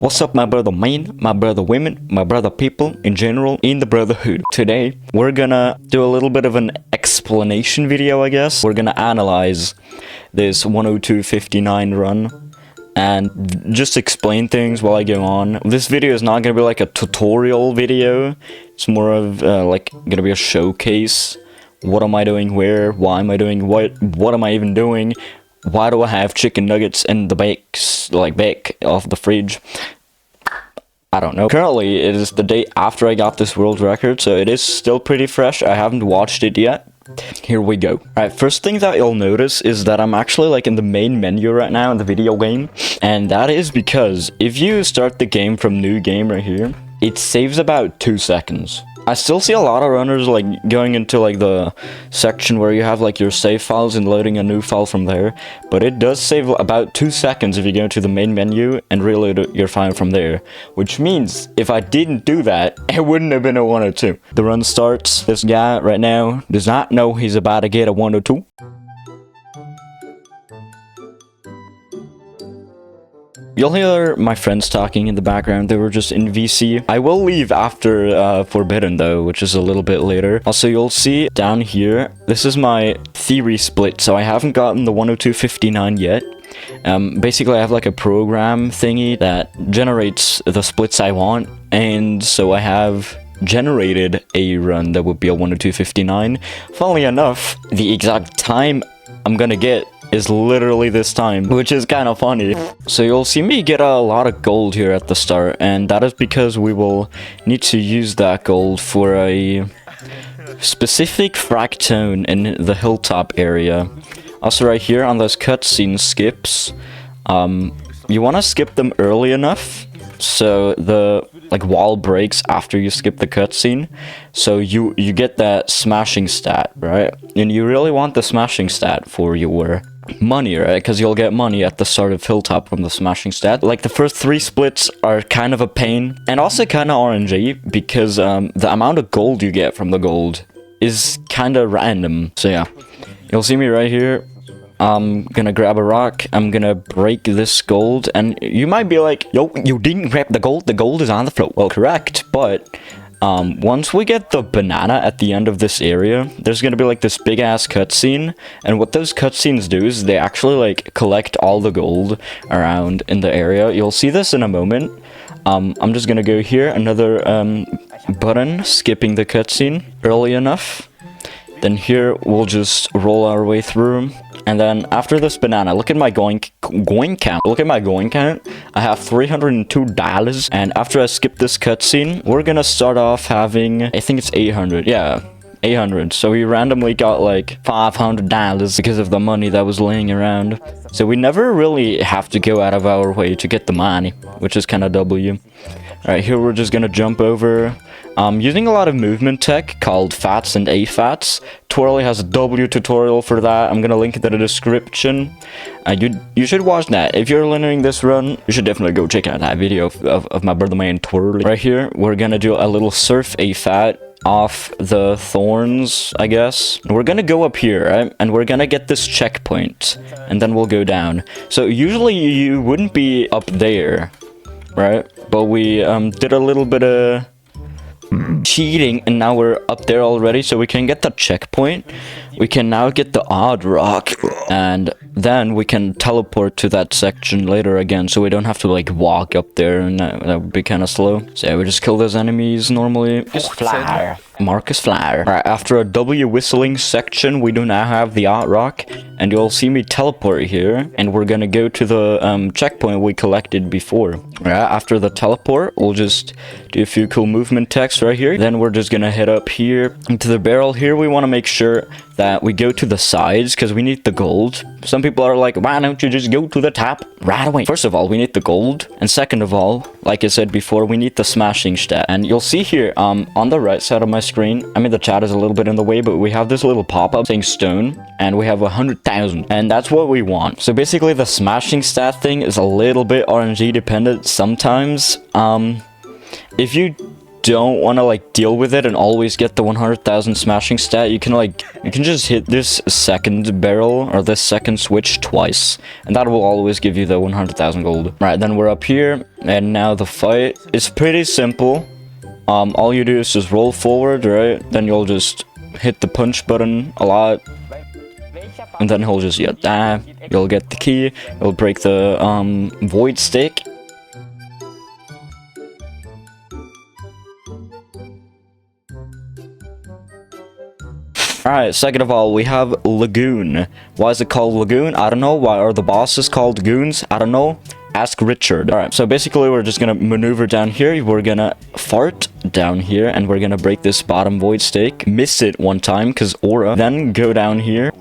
What's up, my brother men, my brother women, my brother people in general in the brotherhood. Today we're gonna do a little bit of an explanation video, I guess. We're gonna analyze this 102.59 run and just explain things while I go on. This video is not gonna be like a tutorial video. It's more of like gonna be a showcase. What am I doing where? Why am I doing what am I even doing? Why do I have chicken nuggets in the back of the fridge? I don't know. Currently, it is the day after I got this world record, so it is still pretty fresh. I haven't watched it yet. Here we go. Alright, first thing that you'll notice is that I'm actually like in the main menu right now in the video game. And that is because if you start the game from new game right here, it saves about 2 seconds. I still see a lot of runners like going into like the section where you have like your save files and loading a new file from there, but it does save about 2 seconds if you go to the main menu and reload your file from there, which means if I didn't do that, it wouldn't have been a 102. The run starts. This guy right now does not know he's about to get a 102. You'll hear my friends talking in the background. They were just in VC. I will leave after Forbidden though, which is a little bit later. Also, you'll see down here, this is my theory split. So I haven't gotten the 102.59 yet. Basically, I have like a program thingy that generates the splits I want. And so I have generated a run that would be a 102.59. Funnily enough, the exact time I'm gonna get is literally this time, which is kind of funny. So you'll see me get a lot of gold here at the start, and that is because we will need to use that gold for a specific fractone in the hilltop area. Also right here on those cutscene skips, you want to skip them early enough so the wall breaks after you skip the cutscene, so you get that smashing stat, right? And you really want the smashing stat for your money, right? Because you'll get money at the start of Hilltop from the smashing stat. Like the first 3 splits are kind of a pain, and also kind of RNG, because the amount of gold you get from the gold is kind of random. So yeah, you'll see me right here. I'm gonna grab a rock, I'm gonna break this gold, and you might be like, yo, you didn't grab the gold is on the floor. Well, correct, but once we get the banana at the end of this area, there's gonna be like this big ass cutscene, and what those cutscenes do is they actually like collect all the gold around in the area. You'll see this in a moment. I'm just gonna go here, another button, skipping the cutscene early enough. Then here we'll just roll our way through. And then after this banana, look at my going count. Look at my going count. I have $302. And after I skip this cutscene, we're gonna start off having, I think it's 800. Yeah, 800. So we randomly got like $500 because of the money that was laying around. So we never really have to go out of our way to get the money, which is kind of W. Alright, here we're just gonna jump over. Using a lot of movement tech called FATs and AFATs. Twirly has a W tutorial for that. I'm gonna link it in the description. You should watch that. If you're learning this run, you should definitely go check out that video of my brother man Twirly. Right here, we're gonna do a little surf AFAT off the thorns, I guess. We're gonna go up here, right? And we're gonna get this checkpoint. And then we'll go down. So usually you wouldn't be up there, right? But we did a little bit of cheating, and now we're up there already, so we can get the checkpoint. We can now get the odd rock, and then we can teleport to that section later again, so we don't have to like walk up there, and that would be kind of slow. So yeah, we just kill those enemies normally. Flyer. Marcus Flyer. Alright, after a W whistling section, we do now have the odd rock, and you'll see me teleport here, and we're gonna go to the checkpoint we collected before. Alright, after the teleport, we'll just do a few cool movement text right here. Then we're just gonna head up here into the barrel. Here we want to make sure that we go to the sides because we need the gold. Some people are like, why don't you just go to the top right away? First of all, we need the gold, and second of all, like I said before, we need the smashing stat. And you'll see here on the right side of my screen, I mean the chat is a little bit in the way, but we have this little pop-up saying stone, and we have 100,000, and that's what we want. So basically the smashing stat thing is a little bit RNG dependent sometimes. If you don't want to like deal with it and always get the 100,000 smashing stat, you can just hit this second barrel or this second switch twice, and that will always give you the 100,000 gold. Right, then we're up here, and now the fight is pretty simple. All you do is just roll forward, right? Then you'll just hit the punch button a lot, and then he'll just die. You'll get the key. You'll break the void stick. Alright, second of all, we have Lagoon. Why is it called Lagoon? I don't know. Why are the bosses called goons? I don't know. Ask Richard. Alright, so basically we're just gonna maneuver down here. We're gonna fart down here, and we're gonna break this bottom void stake. Miss it one time, because aura. Then go down here.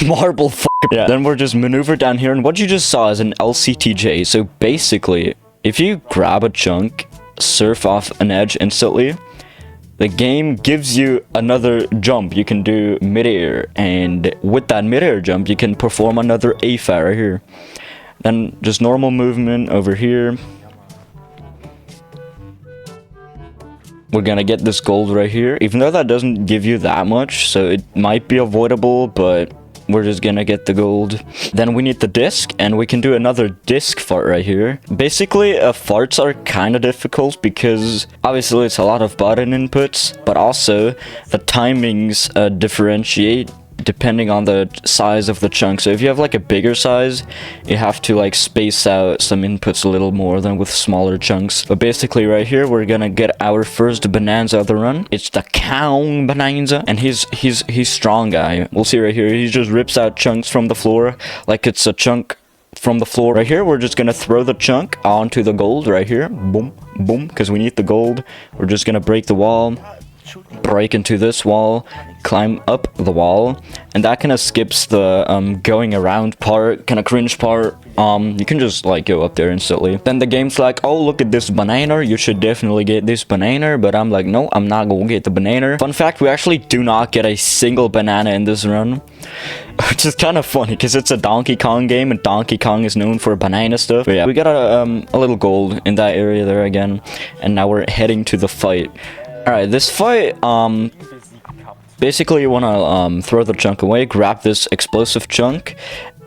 Marble f***. Yeah. Then we're just maneuver down here, and what you just saw is an LCTJ. So basically, if you grab a chunk, surf off an edge instantly, the game gives you another jump you can do mid-air, and with that mid-air jump, you can perform another AFA right here. Then just normal movement over here. We're gonna get this gold right here, even though that doesn't give you that much, so it might be avoidable, but we're just gonna get the gold. Then we need the disc, and we can do another disc fart right here. Basically, farts are kind of difficult because obviously it's a lot of button inputs, but also the timings differentiate depending on the size of the chunk. So if you have like a bigger size, you have to like space out some inputs a little more than with smaller chunks. But basically right here, we're gonna get our first Bananza of the run. It's the Kong Bananza, and he's strong guy. We'll see right here. He just rips out chunks from the floor like it's a chunk from the floor. Right here, we're just gonna throw the chunk onto the gold right here. Boom, boom, because we need the gold. We're just gonna break the wall, break into this wall, climb up the wall, and that kind of skips the going around part, kind of cringe part. You can just like go up there instantly. Then the game's like, oh, look at this banana, you should definitely get this banana, but I'm like, no, I'm not gonna get the banana. Fun fact, we actually do not get a single banana in this run, which is kind of funny because it's a Donkey Kong game, and Donkey Kong is known for banana stuff. But yeah, we got a little gold in that area there again, and now we're heading to the fight. Alright, this fight, basically you want to throw the chunk away, grab this explosive chunk,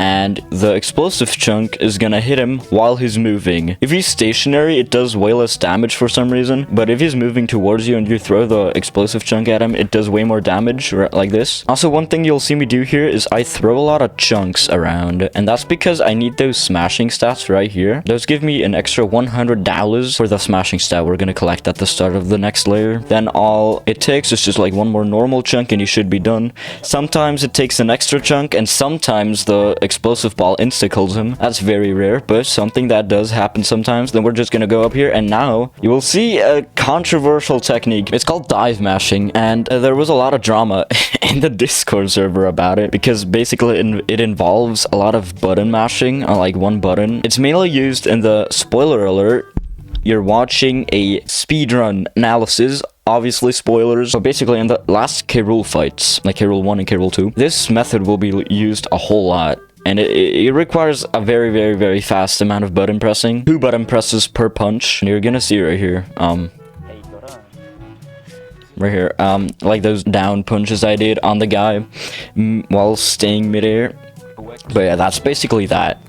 and the explosive chunk is gonna hit him while he's moving. If he's stationary, it does way less damage for some reason, but if he's moving towards you and you throw the explosive chunk at him, it does way more damage, like this. Also, one thing you'll see me do here is I throw a lot of chunks around, and that's because I need those smashing stats right here. Those give me an extra $100 for the smashing stat we're gonna collect at the start of the next layer. Then all it takes is just like one more normal chunk and you should be done. Sometimes it takes an extra chunk, and sometimes the explosive ball insta-kills him. That's very rare, but something that does happen sometimes. Then we're just gonna go up here, and now you will see a controversial technique. It's called dive mashing, and there was a lot of drama in the Discord server about it because basically it involves a lot of button mashing on like one button. It's mainly used in the, spoiler alert, you're watching a speedrun analysis. Obviously spoilers. So basically in the last K-Rool fights, like K-Rool 1 and K-Rool 2, this method will be used a whole lot. And it requires a very, very, very fast amount of button pressing. 2 button presses per punch. And you're gonna see right here, like those down punches I did on the guy while staying midair. But yeah, that's basically that.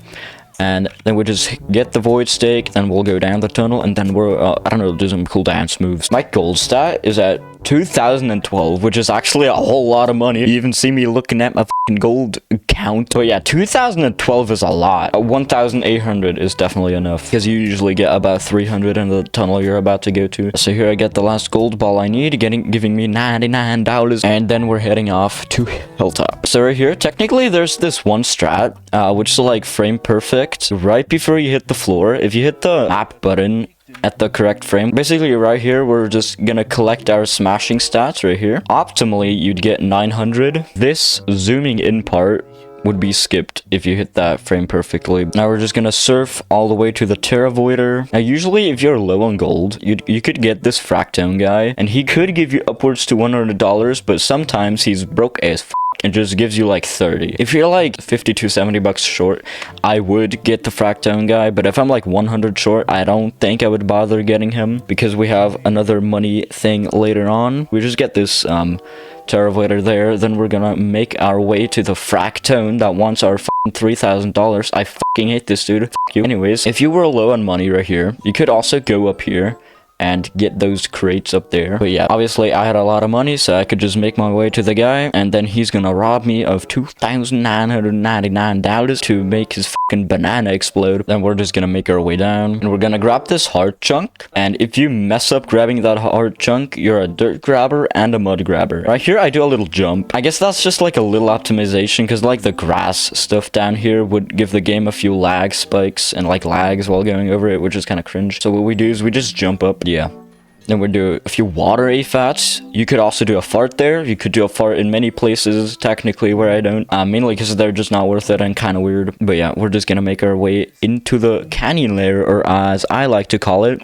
And then we just get the void stake, and we'll go down the tunnel, and then we're, I don't know, do some cool dance moves. My gold stat is at 2012, which is actually a whole lot of money. You even see me looking at my fucking gold count. But yeah, 2012 is a lot. 1,800 is definitely enough, because you usually get about 300 in the tunnel you're about to go to. So here I get the last gold ball I need, giving me $99, and then we're heading off to Hilltop. So right here, technically there's this one strat, which is like frame perfect. Right before you hit the floor, if you hit the map button at the correct frame, basically right here, we're just gonna collect our smashing stats right here. Optimally, you'd get 900. This zooming in part would be skipped if you hit that frame perfectly. Now we're just gonna surf all the way to the Terra Voider. Now usually if you're low on gold, you could get this Fractone guy, and he could give you upwards to $100, but sometimes he's broke as f. it just gives you like 30. If you're like 50 to 70 bucks short, I would get the Fractone guy, but if I'm like 100 short, I don't think I would bother getting him, because we have another money thing later on. We just get this Terravoider there, then we're gonna make our way to the Fractone that wants our $3,000. I fucking hate this dude. Fuck you. Anyways, if you were low on money right here, you could also go up here and get those crates up there. But yeah, obviously I had a lot of money, so I could just make my way to the guy, and then he's gonna rob me of $2,999 to make his fucking banana explode. Then we're just gonna make our way down, and we're gonna grab this heart chunk, and if you mess up grabbing that heart chunk, you're a dirt grabber and a mud grabber. Right here, I do a little jump. I guess that's just like a little optimization, because like the grass stuff down here would give the game a few lag spikes and like lags while going over it, which is kind of cringe. So what we do is we just jump up. Yeah. Then we do a few water AFATs. You could also do a fart there. You could do a fart in many places, technically, where I don't. Mainly because they're just not worth it and kind of weird. But yeah, we're just gonna make our way into the canyon layer, or as I like to call it,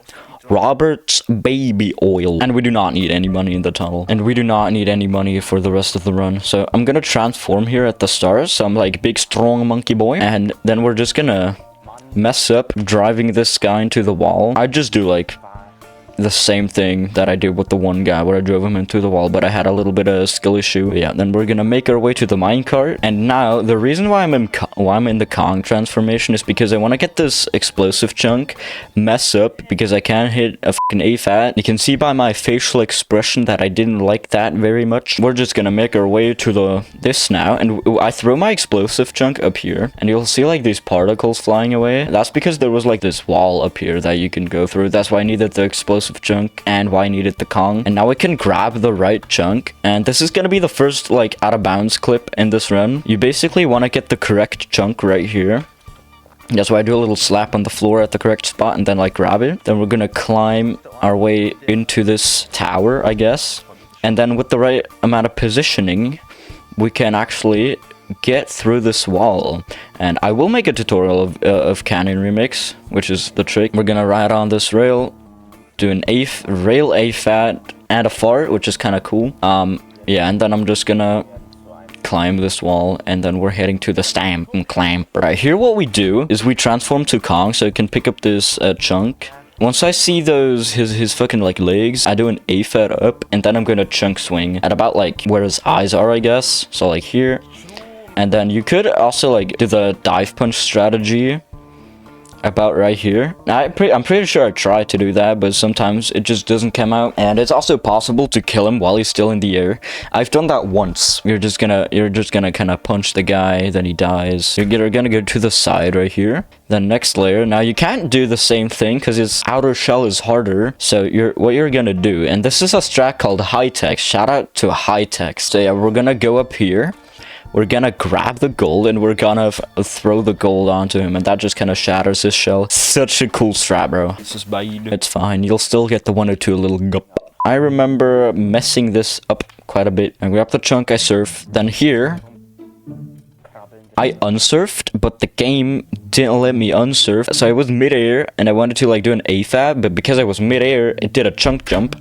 Robert's baby oil. And we do not need any money in the tunnel. And we do not need any money for the rest of the run. So I'm gonna transform here at the start. So I'm like big, strong monkey boy. And then we're just gonna mess up driving this guy into the wall. I just do like the same thing that I did with the one guy where I drove him into the wall, but I had a little bit of a skill issue. But yeah, then we're gonna make our way to the minecart. And now the reason why I'm in the Kong transformation is because I want to get this explosive chunk mess up, because I can't hit a fucking AFAT. You can see by my facial expression that I didn't like that very much. We're just gonna make our way to this now, and I throw my explosive chunk up here, and you'll see like these particles flying away. That's because there was like this wall up here that you can go through. That's why I needed the explosive chunk and why I needed the Kong. And now we can grab the right chunk, and this is gonna be the first like out of bounds clip in this run. You basically want to get the correct chunk right here. That's why I do a little slap on the floor at the correct spot and then like grab it. Then we're gonna climb our way into this tower, I guess, and then with the right amount of positioning we can actually get through this wall. And I will make a tutorial of Canyon Remix, which is the trick. We're gonna ride on this rail, do an rail AFAT and a fart, which is kind of cool. Yeah, and then I'm just gonna climb this wall, and then we're heading to the stamp and clamp. Right here, what we do is we transform to Kong so it can pick up this chunk. Once I see his fucking like legs, I do an AFAT up, and then I'm gonna chunk swing at about like where his eyes are, I guess. So like here, and then you could also like do the dive punch strategy about right here. I'm pretty sure I tried to do that, but sometimes it just doesn't come out. And it's also possible to kill him while he's still in the air. I've done that once. You're just gonna kind of punch the guy, then he dies. You're gonna go to the side right here. Then next layer. Now you can't do the same thing because its outer shell is harder. So what you're gonna do, and this is a strat called high text. Shout out to high text. So yeah, we're gonna go up here. We're gonna grab the gold, and we're gonna throw the gold onto him, and that just kind of shatters his shell. Such a cool strat, bro. It's fine. You'll still get the 1 or 2 little gup. I remember messing this up quite a bit. I grabbed the chunk, I surf. Then here, I unsurfed, but the game didn't let me unsurf. So I was midair, and I wanted to like do an AFAB, but because I was midair, it did a chunk jump.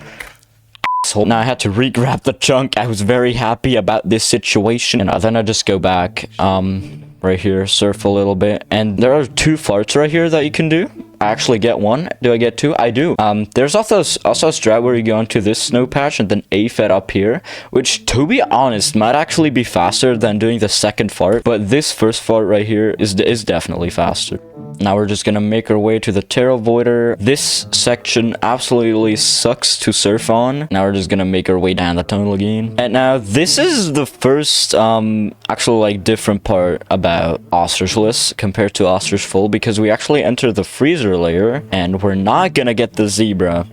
Now I had to re-grab the chunk. I was very happy about this situation, and then I just go back right here, surf a little bit, and there are 2 farts right here that you can do. I actually get 1. Do I get 2? I do. There's also a strat where you go into this snow patch and then AFAT up here, which to be honest might actually be faster than doing the second fart, but this first fart right here is definitely faster. Now we're just gonna make our way to the Terravoider. This section absolutely sucks to surf on. Now we're just gonna make our way down the tunnel again. And now this is the first actual like different part about Ostrigless compared to Ostrich Full, because we actually enter the freezer layer, and we're not gonna get the zebra.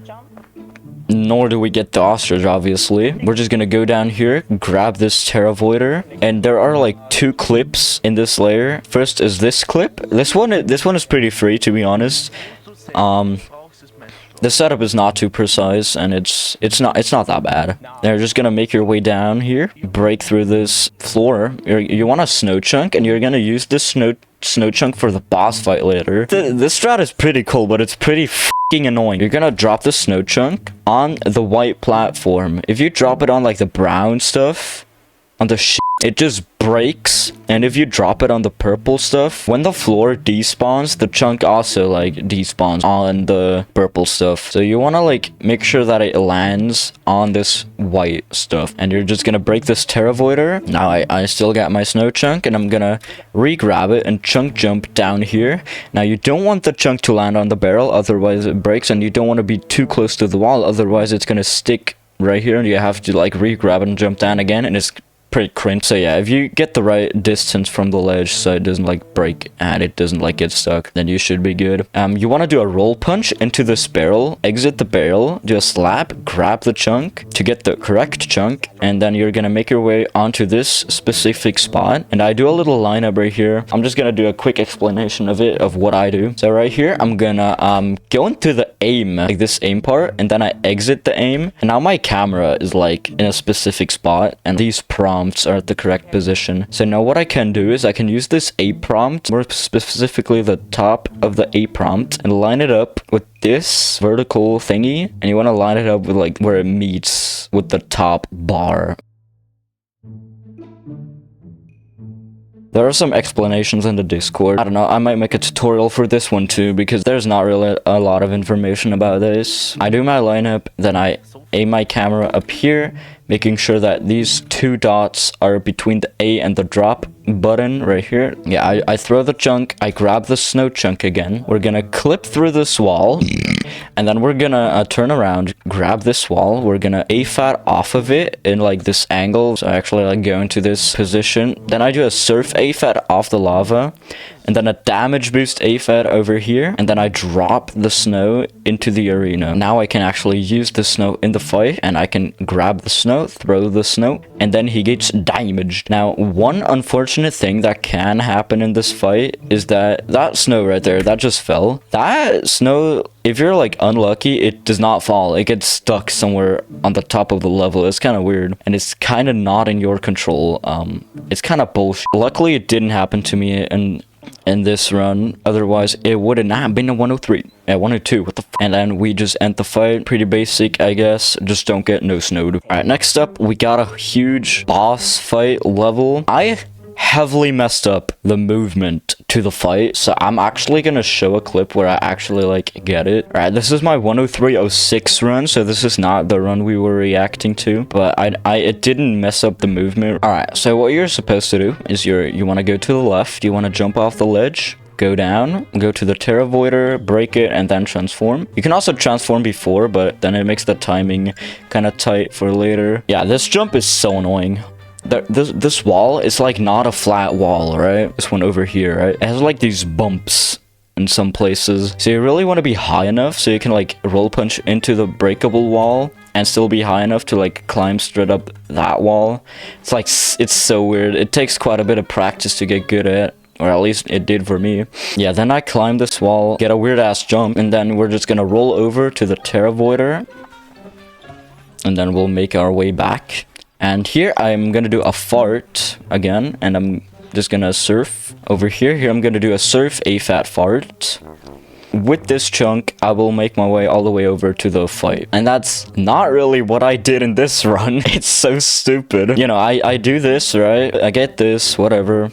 Nor do we get the ostrich, obviously. We're just gonna go down here, grab this Terravoider, and there are like 2 clips in this layer. First is this clip. This one is pretty free, to be honest. The setup is not too precise, and it's not that bad. They're just gonna make your way down here, break through this floor. You want a snow chunk, and you're gonna use this snow chunk for the boss fight later. This strat is pretty cool, but it's pretty fucking annoying. You're gonna drop the snow chunk on the white platform. If you drop it on like the brown stuff, on the shit it just breaks, and if you drop it on the purple stuff, when the floor despawns, the chunk also like despawns on the purple stuff. So you want to like make sure that it lands on this white stuff, and you're just gonna break this terravoider. Now I still got my snow chunk, and I'm gonna re-grab it and chunk jump down here. Now you don't want the chunk to land on the barrel, otherwise it breaks, and you don't want to be too close to the wall, otherwise it's gonna stick right here, and you have to like re-grab it and jump down again, and it's pretty cringe. So yeah, if you get the right distance from the ledge so it doesn't like break and it doesn't like get stuck, then you should be good. You want to do a roll punch into this barrel, exit the barrel, do a slap, grab the chunk to get the correct chunk, and then you're gonna make your way onto this specific spot. And I do a little lineup right here. I'm just gonna do a quick explanation of it, of what I do. So right here, I'm gonna go into the aim, like this aim part, and then I exit the aim, and now my camera is like in a specific spot, and these prompts are at the correct position. So now what I can do is I can use this A prompt, more specifically the top of the A prompt, and line it up with this vertical thingy, and you want to line it up with like where it meets with the top bar. There are some explanations in the Discord. I don't know, I might make a tutorial for this one too, because there's not really a lot of information about this. I do my lineup, then I aim my camera up here, making sure that these two dots are between the A and the drop button right here. Yeah, I throw the chunk, I grab the snow chunk again. We're gonna clip through this wall, and then we're gonna turn around, grab this wall. We're gonna AFAT off of it in like this angle. So I actually like go into this position. Then I do a surf AFAT off the lava, and then a damage boost AFAT over here, and then I drop the snow into the arena. Now I can actually use the snow in the fight, and I can grab the snow, throw the snow, and then he gets damaged. Now, one unfortunate thing that can happen in this fight is that snow right there, that just fell. That snow, if you're like unlucky, it does not fall. It gets stuck somewhere on the top of the level. It's kind of weird, and it's kind of not in your control. It's kind of bullshit. Luckily, it didn't happen to me in this run, otherwise it would have not been a 103. Yeah, 102, what the f. And then we just end the fight. Pretty basic, I guess. Just don't get no snowed. Alright, next up, we got a huge boss fight level. I heavily messed up the movement to the fight, so I'm actually gonna show a clip where I actually like get it. All right, this is my 103.06 run, so this is not the run we were reacting to, but it didn't mess up the movement. All right, so what you're supposed to do is you want to go to the left, you want to jump off the ledge, go down, go to the terravoider, break it, and then transform. You can also transform before, but then it makes the timing kind of tight for later. Yeah, this jump is so annoying. This wall is like not a flat wall, right? This one over here, right? It has like these bumps in some places. So you really want to be high enough so you can like roll punch into the breakable wall and still be high enough to like climb straight up that wall. It's like, it's so weird. It takes quite a bit of practice to get good at. Or at least it did for me. Yeah, then I climb this wall, get a weird ass jump, and then we're just gonna roll over to the terravoider. And then we'll make our way back. And here I'm gonna do a fart again, and I'm just gonna surf over here. Here I'm gonna do a surf AFAT fart. With this chunk, I will make my way all the way over to the fight. And that's not really what I did in this run. It's so stupid. You know, I do this, right? I get this, whatever.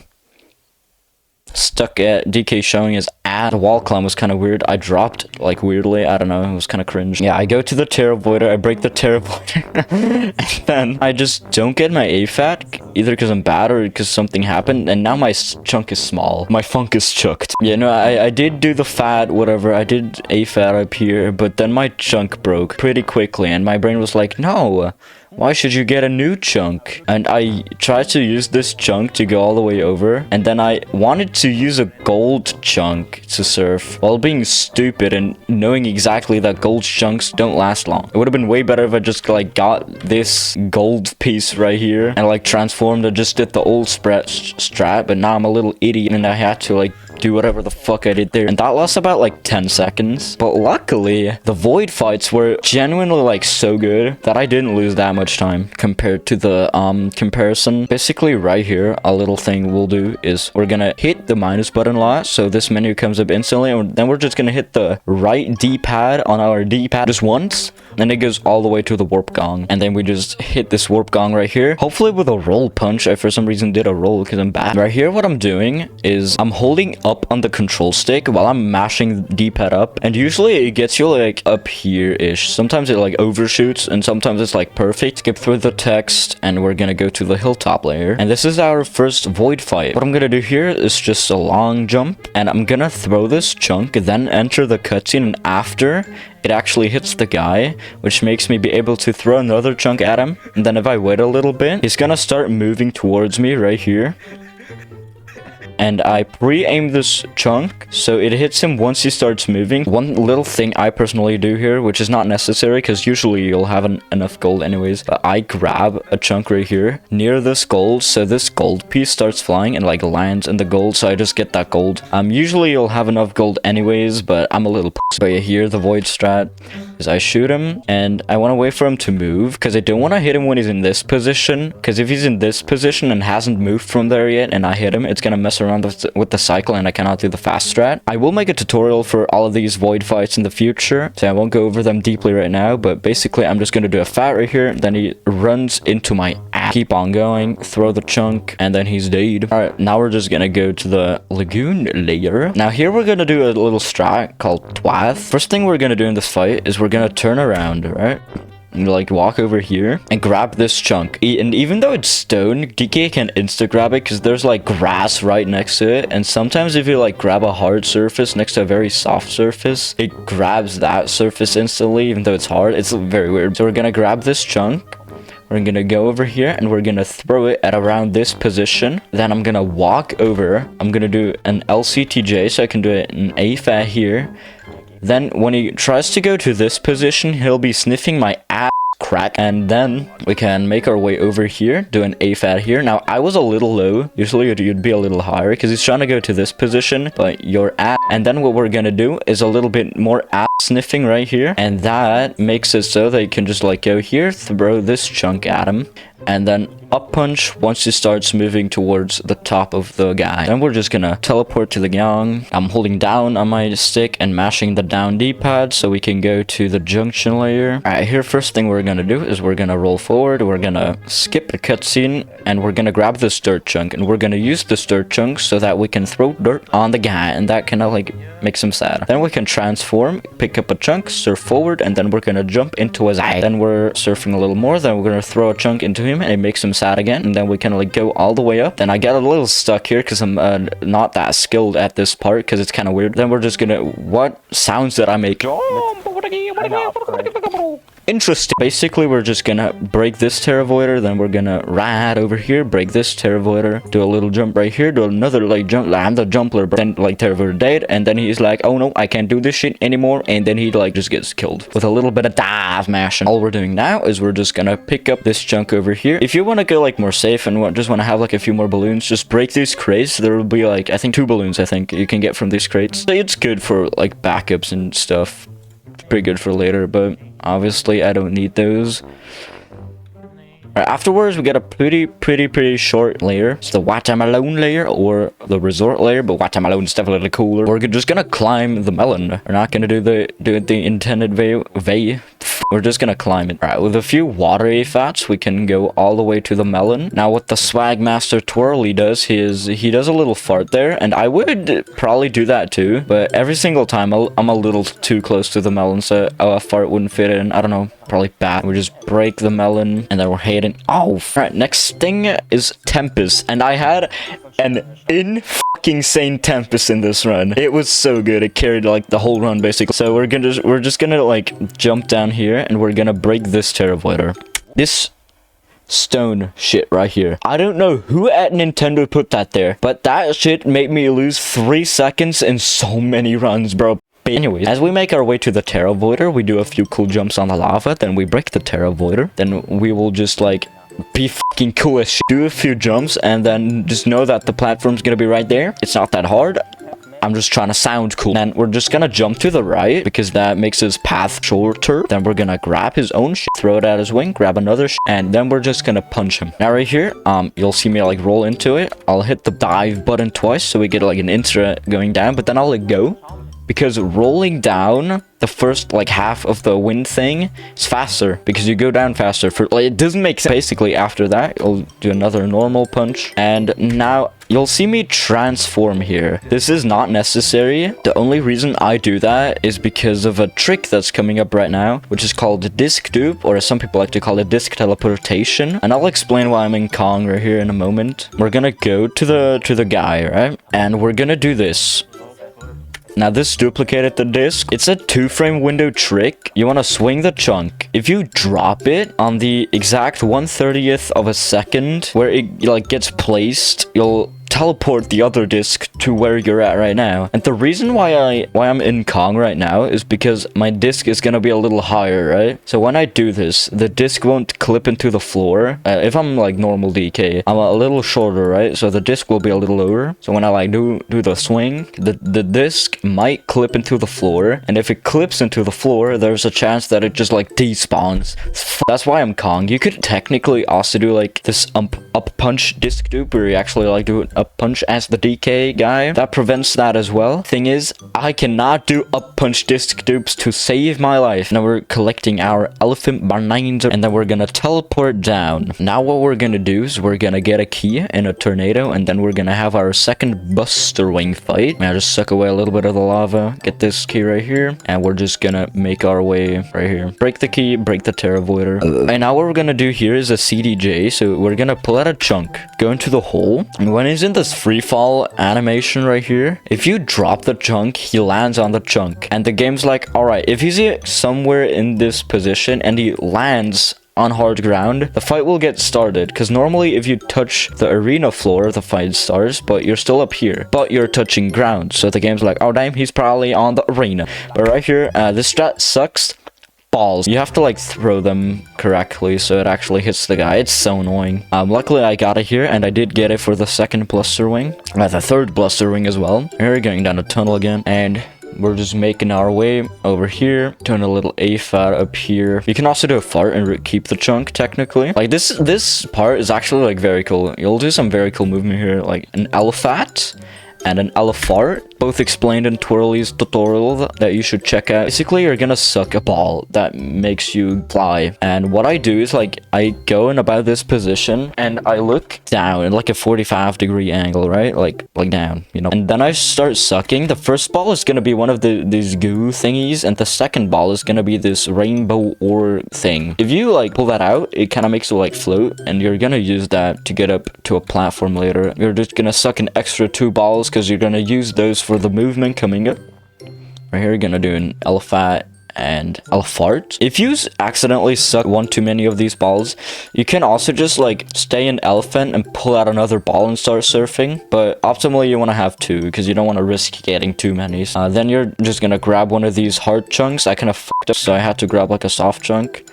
Stuck at DK showing his ad. The wall climb was kind of weird. I dropped like weirdly. I don't know. It was kind of cringe. Yeah, I go to the terravoider. I break the terravoider. And then I just don't get my AFAT. Either because I'm bad or because something happened. And now my chunk is small. My funk is chucked. Yeah, no, I did do the fat, whatever. I did AFAT up here. But then my chunk broke pretty quickly. And my brain was like, no. Why should you get a new chunk? And I tried to use this chunk to go all the way over. And then I wanted to use a gold chunk to surf while being stupid and knowing exactly that gold chunks don't last long. It would have been way better if I just like got this gold piece right here and like transformed and just did the old strat. But now I'm a little idiot and I had to like do whatever the fuck I did there. And that lasts about like 10 seconds. But luckily, the void fights were genuinely like so good that I didn't lose that much time compared to the comparison. Basically right here, a little thing we'll do is we're gonna hit the minus button last, so this menu comes up instantly, and then we're just gonna hit the right D-pad on our D-pad just once, and it goes all the way to the warp gong, and then we just hit this warp gong right here, hopefully with a roll punch. I for some reason did a roll because I'm bad. Right here, what I'm doing is I'm holding up on the control stick while I'm mashing the D-pad up, and usually it gets you like up here-ish. Sometimes it like overshoots, and sometimes it's like perfect. Skip through the text, and we're gonna go to the hilltop layer, and this is our first void fight. What I'm gonna do here is just a long jump, and I'm gonna throw this chunk, then enter the cutscene, and after it actually hits the guy, which makes me be able to throw another chunk at him, and then if I wait a little bit, he's gonna start moving towards me right here. And I pre-aim this chunk, so it hits him once he starts moving. One little thing I personally do here, which is not necessary, because usually you'll have enough gold anyways, but I grab a chunk right here, near this gold, so this gold piece starts flying and like lands in the gold, so I just get that gold. Usually you'll have enough gold anyways, but I'm a little pussy. But here, the void strat is I shoot him, and I want to wait for him to move, because I don't want to hit him when he's in this position, because if he's in this position and hasn't moved from there yet, and I hit him, it's gonna mess around with the cycle, and I cannot do the fast strat. I will make a tutorial for all of these void fights in the future, so I won't go over them deeply right now, but basically I'm just gonna do a fat right here, then he runs into my ass. Keep on going, throw the chunk, and then he's dead. Alright, now we're just gonna go to the lagoon layer. Now here we're gonna do a little strat called twice. First thing we're gonna do in this fight is we're gonna turn around, right? And like walk over here and grab this chunk, and even though it's stone, DK can insta grab it because there's like grass right next to it, and sometimes if you like grab a hard surface next to a very soft surface, it grabs that surface instantly even though it's hard. It's very weird. So we're gonna grab this chunk, we're gonna go over here, and we're gonna throw it at around this position. Then I'm gonna walk over, I'm gonna do an LCTJ, so I can do it in AFAT here. Then when he tries to go to this position, he'll be sniffing my ass crack, and then we can make our way over here, do an AFAT here. Now I was a little low, usually you'd be a little higher because he's trying to go to this position, but your ass. And then what we're gonna do is a little bit more ass sniffing right here, and that makes it so that you can just like go here, throw this chunk at him, and then up punch once he starts moving towards the top of the guy. Then we're just gonna teleport to the gong. I'm holding down on my stick and mashing the down D-pad so we can go to the junction layer. Alright, here first thing we're gonna do is we're gonna roll forward, we're gonna skip the cutscene, and we're gonna grab this dirt chunk, and we're gonna use this dirt chunk so that we can throw dirt on the guy, and that kind of like makes him sad. Then we can transform, pick up a chunk, surf forward, and then we're gonna jump into his eye. Then we're surfing a little more, then we're gonna throw a chunk into him, and it makes him sad again, and then we can like go all the way up. Then I get a little stuck here because I'm not that skilled at this part because it's kind of weird. Then we're just gonna, what sounds did I make? Interesting. Basically, we're just gonna break this terravoider, then we're gonna ride over here, break this terravoider, do a little jump right here, do another like jump, I'm the jumpler, but then like terravoider dead, and then he's like, oh no, I can't do this shit anymore, and then he like just gets killed with a little bit of dive mashing. All we're doing now is we're just gonna pick up this chunk over here. If you want to go like more safe and just want to have like a few more balloons, just break these crates. There will be like, I think 2 balloons I think you can get from these crates. So it's good for like backups and stuff. It's pretty good for later, but obviously I don't need those. Afterwards, we get a pretty short layer. It's the watermelon layer or the resort layer, but watermelon is definitely cooler. We're just gonna climb the melon. We're not gonna do the intended way. We're just gonna climb it. Alright, with a few water AFATs, we can go all the way to the melon. Now, what the Swag Master Twirly does, he does a little fart there, and I would probably do that too, but every single time I'm a little too close to the melon, so a fart wouldn't fit in. I don't know, probably bad. We just break the melon, and then we're hitting. Oh, alright, next thing is Tempest, and I had an insane Tempest in this run. It was so good. It carried like the whole run basically. So we're just gonna like jump down here, and we're gonna break this terravoider. This stone shit right here. I don't know who at Nintendo put that there, but that shit made me lose 3 seconds in so many runs, bro. Anyways, as we make our way to the terravoider, we do a few cool jumps on the lava, then we break the terravoider, then we will just like be fucking cool as shit. Do a few jumps, and then just know that the platform's gonna be right there. It's not that hard. I'm just trying to sound cool. And we're just gonna jump to the right because that makes his path shorter. Then we're gonna grab his own shit, throw it at his wing, grab another shit, and then we're just gonna punch him. Now right here, you'll see me like roll into it. I'll hit the dive button twice so we get like an intro going down, but then I'll let go. Because rolling down the first like half of the wind thing is faster because you go down faster. For like, it doesn't make sense. Basically after that you'll do another normal punch, and now you'll see me transform here. This is not necessary. The only reason I do that is because of a trick that's coming up right now, which is called disc dupe, or as some people like to call it, disc teleportation. And I'll explain why I'm in Kong right here in a moment. We're gonna go to the guy, right? And we're gonna do this. Now this duplicated the disc. It's a 2-frame window trick. You want to swing the chunk. If you drop it on the exact 1/30th of a second where it like gets placed, you'll teleport the other disc to where you're at right now. And the reason why I'm in Kong right now is because my disc is gonna be a little higher, right? So when I do this, the disc won't clip into the floor. If I'm like normal DK, I'm a little shorter, right? So the disc will be a little lower. So when I like do the swing, the disc might clip into the floor, and if it clips into the floor, there's a chance that it just like despawns. That's why I'm Kong. You could technically also do like this up punch disc dupe, where you actually like do it up punch as the DK guy. That prevents that as well. Thing is, I cannot do up punch disc dupes to save my life. Now we're collecting our elephant Bananza, and then we're gonna teleport down. Now what we're gonna do is we're gonna get a key in a tornado, and then we're gonna have our second Buster Wing fight. Now just suck away a little bit of the lava, get this key right here, and we're just gonna make our way right here. Break the key, break the Terra Voider. And now what we're gonna do here is a CDJ, so we're gonna pull out a chunk, go into the hole, and when he's in this free fall animation right here, if you drop the chunk, he lands on the chunk, and the game's like, all right, if he's somewhere in this position and he lands on hard ground, the fight will get started, because normally if you touch the arena floor, the fight starts, but you're still up here, but you're touching ground, so the game's like, oh damn, he's probably on the arena. But right here, this strat sucks balls. You have to like throw them correctly so it actually hits the guy. It's so annoying. Luckily I got it here, and I did get it for the second Bluster Wing, the third Bluster Wing as well. Here we're going down a tunnel again, and we're just making our way over here, doing a little AFAT up here. You can also do a fart and keep the chunk, technically. Like, this part is actually, like, very cool. You'll do some very cool movement here, like an Elefat and an Elefart, both explained in Twirly's tutorial that you should check out. Basically, you're gonna suck a ball that makes you fly. And what I do is, like, I go in about this position, and I look down in, like, a 45-degree angle, right? Like down, you know? And then I start sucking. The first ball is gonna be one of these goo thingies, and the second ball is gonna be this rainbow ore thing. If you, like, pull that out, it kind of makes it, like, float, and you're gonna use that to get up to a platform later. You're just gonna suck an extra 2 balls, because you're gonna use those for the movement coming up. Right here, you're gonna do an Elefat and Elefart. If you accidentally suck one too many of these balls, you can also just like stay an elephant and pull out another ball and start surfing. But optimally, you want to have 2 because you don't want to risk getting too many. Then you're just gonna grab one of these hard chunks. I kind of fucked up, so I had to grab like a soft chunk.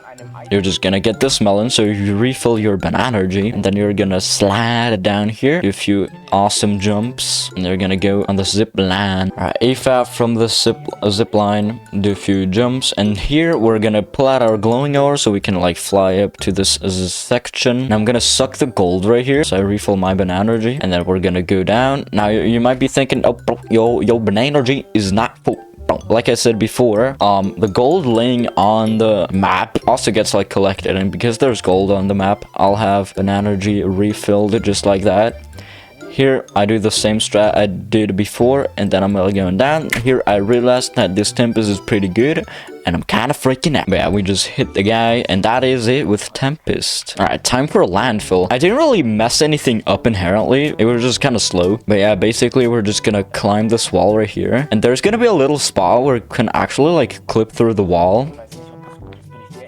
You're just gonna get this melon, so you refill your banana energy, and then you're gonna slide it down here, do a few awesome jumps, and they're gonna go on the zip line. Alright, AFAT from the zip line, do a few jumps, and here we're gonna pull out our glowing ore so we can like fly up to this section. And I'm gonna suck the gold right here, so I refill my banana energy, and then we're gonna go down. Now you might be thinking, oh, your banana energy is not full. Like I said before, the gold laying on the map also gets like collected, and because there's gold on the map, I'll have banana energy refilled just like that. Here I do the same strat I did before, and then I'm going down. Here I realized that this Tempest is pretty good, and I'm kind of freaking out. But yeah, we just hit the guy, and that is it with Tempest. Alright, time for a landfill. I didn't really mess anything up inherently. It was just kind of slow. But yeah, basically we're just gonna climb this wall right here, and there's gonna be a little spot where it can actually like clip through the wall.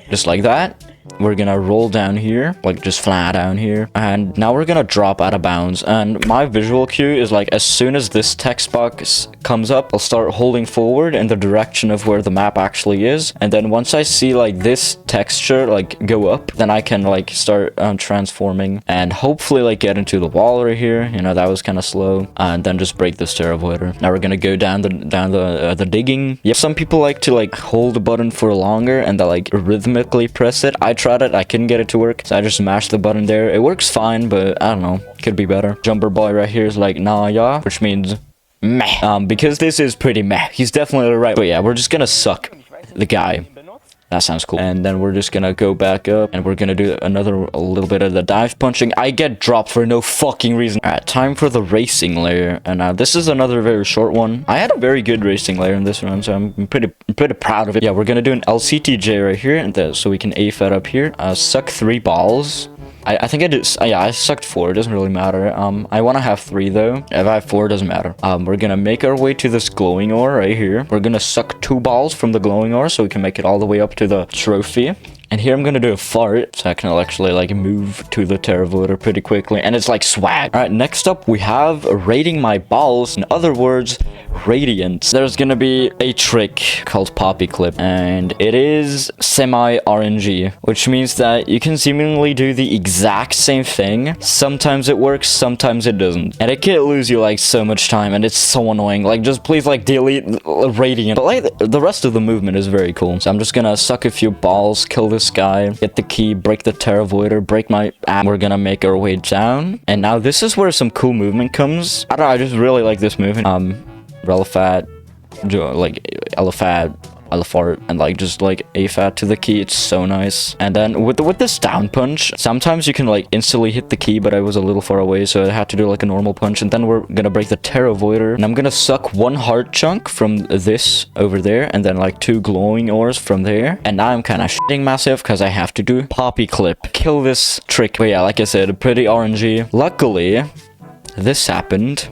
Just like that. We're gonna roll down here, like just flat down here. And now we're gonna drop out of bounds. And my visual cue is like, as soon as this text box comes up, I'll start holding forward in the direction of where the map actually is. And then once I see like this texture like go up, then I can like start transforming and hopefully like get into the wall right here. You know, that was kind of slow. And then just break this terravoider. Now we're gonna go down the digging. Yeah, some people like to like hold the button for longer and then like rhythmically press it. I tried it, I couldn't get it to work, so I just smashed the button there. It works fine, but I don't know, could be better. Jumper boy right here is like nah yeah, which means meh. Because this is pretty meh. He's definitely right. But yeah, we're just gonna suck the guy. That sounds cool. And then we're just gonna go back up and we're gonna do a little bit of the dive punching. I get dropped for no fucking reason. Alright, time for the racing layer. And this is another very short one. I had a very good racing layer in this run, so I'm pretty proud of it. Yeah, we're gonna do an LCTJ right here, and so we can A-fed up here. Suck 3 balls. I think I did. Yeah, I sucked 4. It doesn't really matter. I want to have 3 though. If I have 4, it doesn't matter. We're gonna make our way to this glowing ore right here. We're gonna suck 2 balls from the glowing ore so we can make it all the way up to the trophy. And here I'm gonna do a fart, so I can actually like move to the terravoider pretty quickly, and it's like swag. All right, next up we have rating my balls. In other words, radiance. There's gonna be a trick called poppy clip, and it is semi RNG, which means that you can seemingly do the exact same thing. Sometimes it works, sometimes it doesn't, and it can lose you like so much time, and it's so annoying. Like just please like delete radiant. But like the rest of the movement is very cool. So I'm just gonna suck a few balls, kill this guy, get the key, break the terravoider, break my app. We're gonna make our way down, and now this is where some cool movement comes. I don't know, I just really like this movement. Relifat, like Elifat, Elifart, and like just like A-fat to the key. It's so nice. And then with this down punch, sometimes you can like instantly hit the key, but I was a little far away, so I had to do like a normal punch. And then we're gonna break the terravoider, and I'm gonna suck 1 heart chunk from this over there, and then like 2 glowing ores from there. And now I'm kind of shitting myself because I have to do poppy clip, kill this trick. But yeah, like I said, pretty RNG. Luckily, this happened,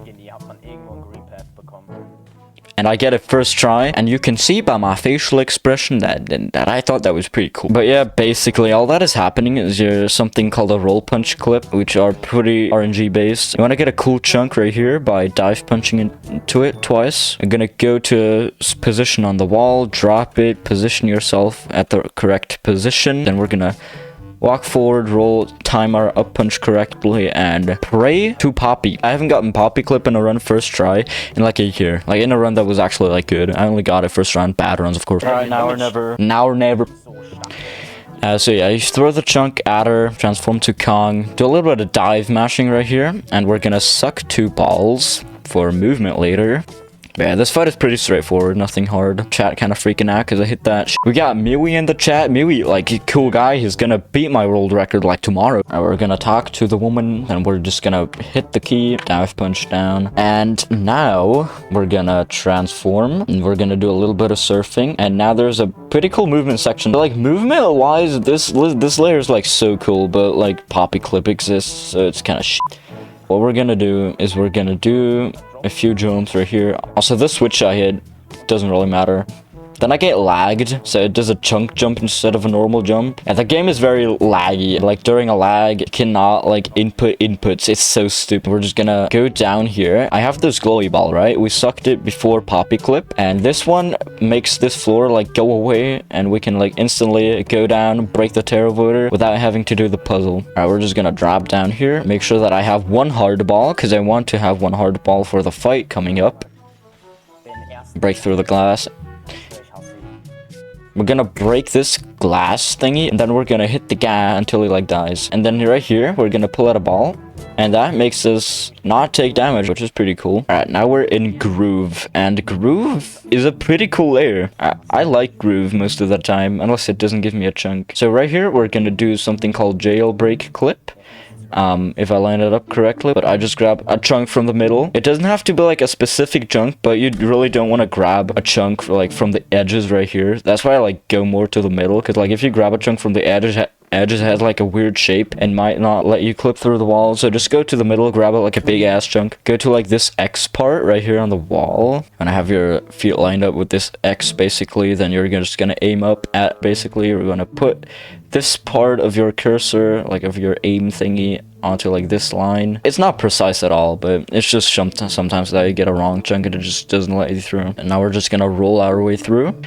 and I get it first try, and you can see by my facial expression that I thought that was pretty cool. But yeah, basically all that is happening is there's something called a roll punch clip, which are pretty RNG based. You want to get a cool chunk right here by dive punching into it twice. You're gonna go to position on the wall, drop it, position yourself at the correct position. Then we're gonna walk forward, roll, time our up punch correctly, and pray to poppy. I haven't gotten poppy clip in a run first try in like a year. Like in a run that was actually like good. I only got it first run, bad runs of course. Alright, now or never. Now or never. So yeah, you throw the chunk at her, transform to Kong, do a little bit of dive mashing right here, and we're gonna suck 2 balls for movement later. Yeah, this fight is pretty straightforward, nothing hard. Chat kind of freaking out because I hit that We got Miwi in the chat. Miwi, like, cool guy. He's gonna beat my world record, like, tomorrow. We're gonna talk to the woman, and we're just gonna hit the key, dive punch down. And now, we're gonna transform, and we're gonna do a little bit of surfing. And now there's a pretty cool movement section. Like, movement-wise, this layer is, like, so cool, but, like, poppy clip exists, so it's kind of shit. What we're gonna do is we're gonna do a few jumps right here. Also, the switch I hit doesn't really matter. Then I get lagged, so it does a chunk jump instead of a normal jump. And the game is very laggy. Like, during a lag, it cannot, like, input inputs. It's so stupid. We're just gonna go down here. I have this glowy ball, right? We sucked it before poppy clip. And this one makes this floor, like, go away. And we can, like, instantly go down, break the terravoider without having to do the puzzle. Alright, we're just gonna drop down here. Make sure that I have 1 hard ball, because I want to have 1 hard ball for the fight coming up. Break through the glass. We're gonna break this glass thingy, and then we're gonna hit the guy until he, like, dies. And then right here, we're gonna pull out a ball, and that makes us not take damage, which is pretty cool. Alright, now we're in Groove, and Groove is a pretty cool layer. I like Groove most of the time, unless it doesn't give me a chunk. So right here, we're gonna do something called Jailbreak Clip. If I line it up correctly, but I just grab a chunk from the middle. It doesn't have to be like a specific chunk, but you really don't want to grab a chunk like from the edges right here. That's why I like go more to the middle, because like if you grab a chunk from the edges has like a weird shape and might not let you clip through the wall. So just go to the middle, grab it like a big ass chunk, go to like this X part right here on the wall, and have your feet lined up with this X basically. Then you're just gonna aim up at, basically you're gonna put this part of your cursor, like of your aim thingy, onto like this line. It's not precise at all, but it's just sometimes that you get a wrong chunk and it just doesn't let you through. And now we're just gonna roll our way through.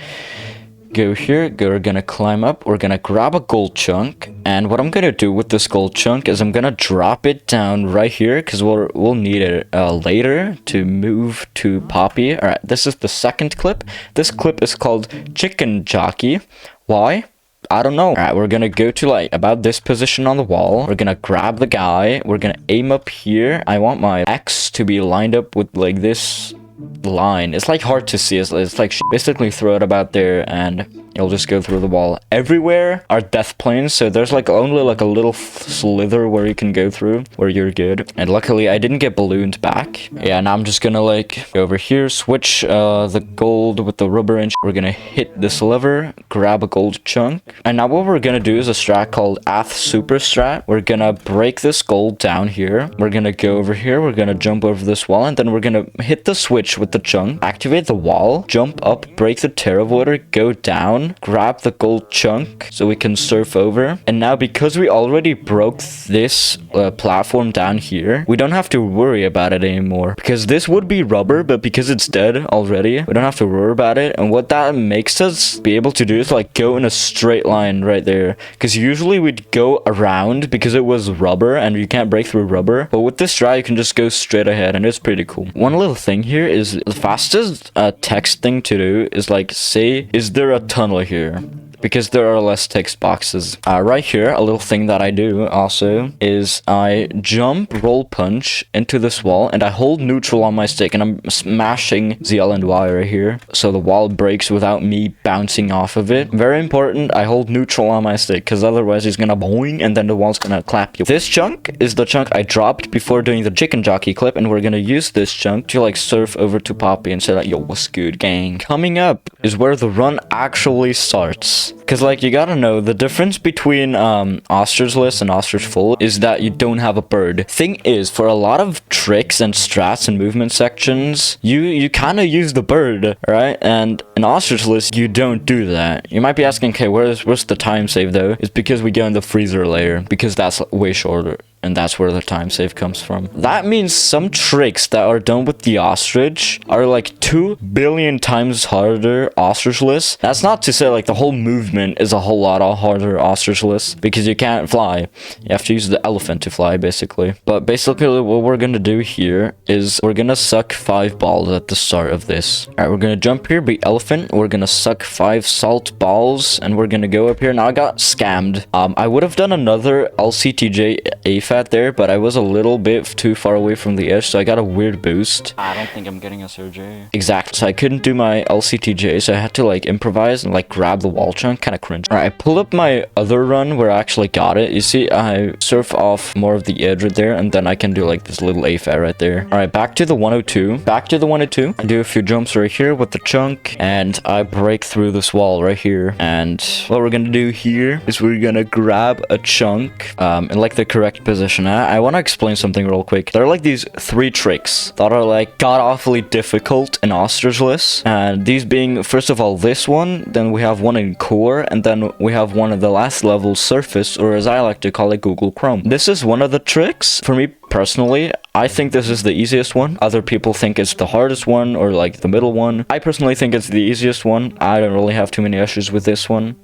Go here, we're gonna climb up, we're gonna grab a gold chunk, and what I'm gonna do with this gold chunk is I'm gonna drop it down right here, because we'll need it later to move to Poppy. Alright, this is the second clip. This clip is called Chicken Jockey. Why? I don't know. Alright, we're gonna go to like about this position on the wall. We're gonna grab the guy, we're gonna aim up here. I want my X to be lined up with like this line. It's like hard to see. It's like basically throw it about there and you'll just go through the wall. Everywhere are death planes, so there's like only like a little slither where you can go through where you're good. And luckily I didn't get ballooned back. Yeah, now I'm just gonna like go over here, switch the gold with the rubber inch. We're gonna hit this lever, grab a gold chunk, and now what we're gonna do is a strat called Ath Super Strat. We're gonna break this gold down here. We're gonna go over here, we're gonna jump over this wall, and then we're gonna hit the switch with the chunk, activate the wall, jump up, break the Terravoider, go down, grab the gold chunk so we can surf over. And now because we already broke this platform down here, we don't have to worry about it anymore, because this would be rubber, but because it's dead already, we don't have to worry about it. And what that makes us be able to do is like go in a straight line right there, because usually we'd go around because it was rubber and you can't break through rubber, but with this strat you can just go straight ahead, and it's pretty cool. One little thing here is the fastest text thing to do is like say, is there a tunnel here? Because there are less text boxes. Right here, a little thing that I do also is I jump, roll punch into this wall, and I hold neutral on my stick, and I'm smashing Z, L, and Y right here, so the wall breaks without me bouncing off of it. Very important, I hold neutral on my stick, because otherwise he's gonna boing, and then the wall's gonna clap you. This chunk is the chunk I dropped before doing the chicken jockey clip, and we're gonna use this chunk to like surf over to Poppy and say like, yo, what's good, gang? Coming up is where the run actually starts. Because, like, you gotta know, the difference between Ostrichless and Ostrich Full is that you don't have a bird. Thing is, for a lot of tricks and strats and movement sections, you kind of use the bird, right? And in Ostrichless, you don't do that. You might be asking, okay, where's the time save, though? It's because we go in the freezer layer, because that's way shorter. And that's where the time save comes from. That means some tricks that are done with the ostrich are like 2 billion times harder ostrichless. That's not to say like the whole movement is a whole lot harder ostrichless, because you can't fly. You have to use the elephant to fly, basically. But basically what we're gonna do here is we're gonna suck 5 balls at the start of this. Alright, we're gonna jump here, be elephant. We're gonna suck 5 salt balls, and we're gonna go up here. Now I got scammed. I would have done another LCTJ AFAT there, but I was a little bit too far away from the edge, so I got a weird boost. I don't think I'm getting a SRJ. Exactly. So I couldn't do my LCTJ, so I had to like improvise and like grab the wall chunk. Kind of cringe. Alright, I pulled up my other run where I actually got it. You see, I surf off more of the edge right there, and then I can do like this little AFAT right there. Alright, back to the 102. Back to the 102. I do a few jumps right here with the chunk, and I break through this wall right here. And what we're gonna do here is we're gonna grab a chunk in like the correct position. I want to explain something real quick. There are like these 3 tricks that are like god-awfully difficult in Ostrichless, and these being, first of all, this one, then we have one in Core, and then we have one in the last level, Surface, or as I like to call it, Google Chrome. This is one of the tricks. For me personally, I think this is the easiest one. Other people think it's the hardest one, or like the middle one. I personally think it's the easiest one. I don't really have too many issues with this one.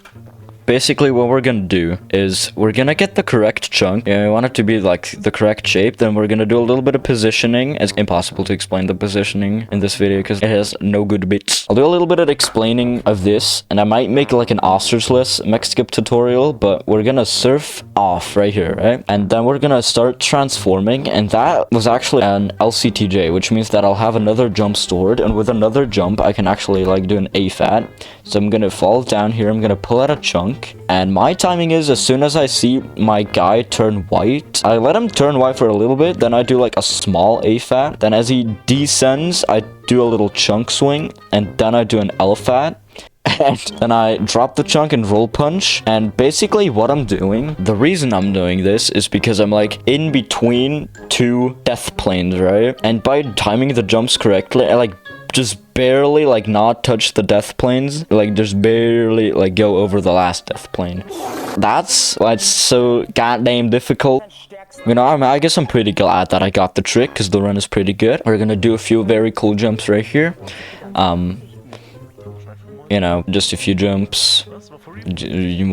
Basically, what we're gonna do is we're gonna get the correct chunk. We want it to be like the correct shape. Then we're gonna do a little bit of positioning. It's impossible to explain the positioning in this video because it has no good bits. I'll do a little bit of explaining of this, and I might make like an ostrichless mech skip tutorial, but we're gonna surf off right here, right? And then we're gonna start transforming, and that was actually an LCTJ, which means that I'll have another jump stored, and with another jump, I can actually like do an AFAT. So I'm gonna fall down here, I'm gonna pull out a chunk, and my timing is as soon as I see my guy turn white, I let him turn white for a little bit, then I do like a small AFAT, then as he descends, I do a little chunk swing, and then I do an LFAT, and then I drop the chunk and roll punch. And basically what I'm doing, the reason I'm doing this is because I'm like in between 2 death planes, right? And by timing the jumps correctly, I like just barely like not touch the death planes, like just barely like go over the last death plane. That's why it's so goddamn difficult. You know, I guess I'm pretty glad that I got the trick, because the run is pretty good. We're gonna do a few very cool jumps right here. You know, just a few jumps,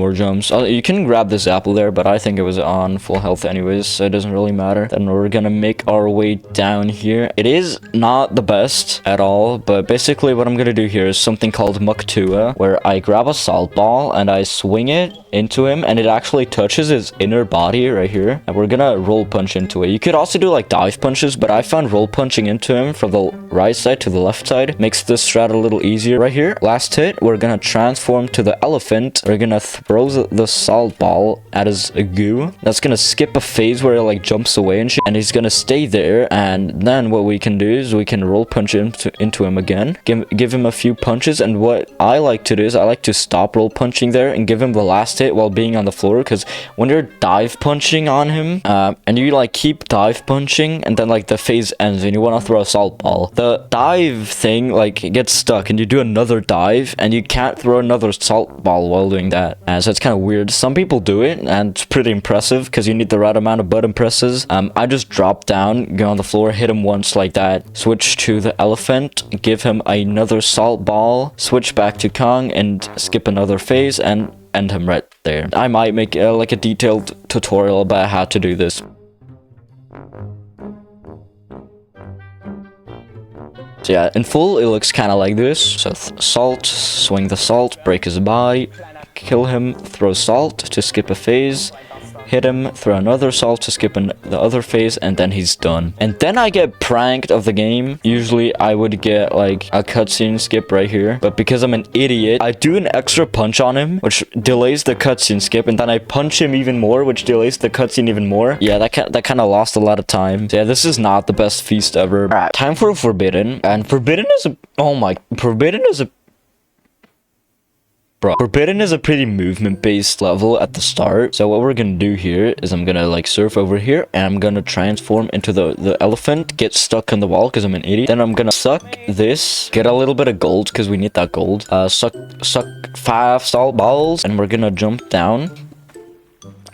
more jumps. You can grab this apple there, but I think it was on full health anyways, so it doesn't really matter. Then we're gonna make our way down here. It is not the best at all, but basically what I'm gonna do here is something called Muktua, where I grab a salt ball and I swing it into him, and it actually touches his inner body right here, and we're gonna roll punch into it. You could also do like dive punches, but I found roll punching into him from the right side to the left side makes this strat a little easier. Right here, last hit, we're gonna transform to the elephant. We're gonna throw the salt ball at his goo. That's gonna skip a phase where it like jumps away and shit, and he's gonna stay there. And then what we can do is we can roll punch into him again, give him a few punches. And what I like to do is I like to stop roll punching there and give him the last hit while being on the floor, because when you're dive punching on him and you like keep dive punching and then like the phase ends and you want to throw a salt ball, the dive thing like gets stuck and you do another dive and you can't throw another salt ball while doing that. So it's kind of weird. Some people do it and it's pretty impressive because you need the right amount of button presses. I just drop down, go on the floor, hit him once like that, switch to the elephant, give him another salt ball, switch back to Kong and skip another phase and end him right there. I might make like a detailed tutorial about how to do this. So yeah, in full it looks kind of like this. So salt, swing the salt, break his body, kill him, throw salt to skip a phase, hit him, throw another salt to skip the other phase, and then he's done. And then I get pranked of the game. Usually I would get like a cutscene skip right here, but because I'm an idiot, I do an extra punch on him, which delays the cutscene skip, and then I punch him even more, which delays the cutscene even more. Yeah, that kind of lost a lot of time. So yeah, this is not the best feast ever. Alright, time for Forbidden. And Forbidden is a... Oh my... Forbidden is a... Bro, Forbidden is a pretty movement-based level at the start. So what we're gonna do here is I'm gonna like surf over here and I'm gonna transform into the elephant, get stuck on the wall because I'm an idiot. Then I'm gonna suck this, get a little bit of gold because we need that gold. Suck 5 salt balls, and we're gonna jump down